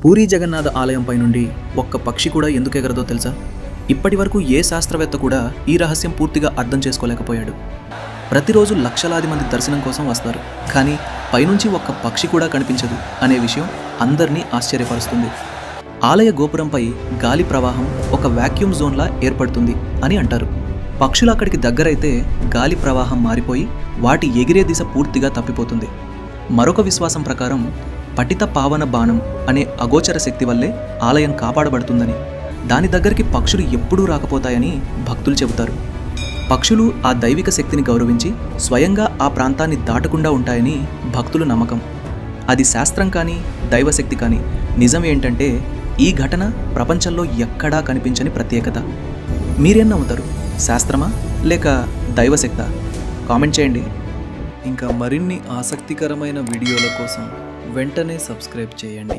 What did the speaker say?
పూరీ జగన్నాథ ఆలయంపై నుండి ఒక్క పక్షి కూడా ఎందుకు ఎగరదో తెలుసా? ఇప్పటి వరకు ఏ శాస్త్రవేత్త కూడా ఈ రహస్యం పూర్తిగా అర్థం చేసుకోలేకపోయాడు. ప్రతిరోజు లక్షలాది మంది దర్శనం కోసం వస్తారు, కానీ పైనుంచి ఒక్క పక్షి కూడా కనిపించదు అనే విషయం అందరినీ ఆశ్చర్యపరుస్తుంది. ఆలయ గోపురంపై గాలి ప్రవాహం ఒక వాక్యూమ్ జోన్లా ఏర్పడుతుంది అని అంటారు. పక్షులు అక్కడికి దగ్గరైతే గాలి ప్రవాహం మారిపోయి వాటి ఎగిరే దిశ పూర్తిగా తప్పిపోతుంది. మరొక విశ్వాసం ప్రకారం పటిత పావన బాణం అనే అగోచర శక్తి వల్లే ఆలయం కాపాడబడుతుందని, దాని దగ్గరికి పక్షులు ఎప్పుడూ రాకపోతాయని భక్తులు చెబుతారు. పక్షులు ఆ దైవిక శక్తిని గౌరవించి స్వయంగా ఆ ప్రాంతాన్ని దాటకుండా ఉంటాయని భక్తుల నమ్మకం. అది శాస్త్రం కానీ దైవశక్తి కానీ నిజం ఏంటంటే ఈ ఘటన ప్రపంచంలో ఎక్కడా కనిపించని ప్రత్యేకత. మీరేం నమ్ముతారు? శాస్త్రమా లేక దైవశక్తా? కామెంట్ చేయండి. ఇంకా మరిన్ని ఆసక్తికరమైన వీడియోల కోసం వెంటనే సబ్స్క్రైబ్ చేయండి.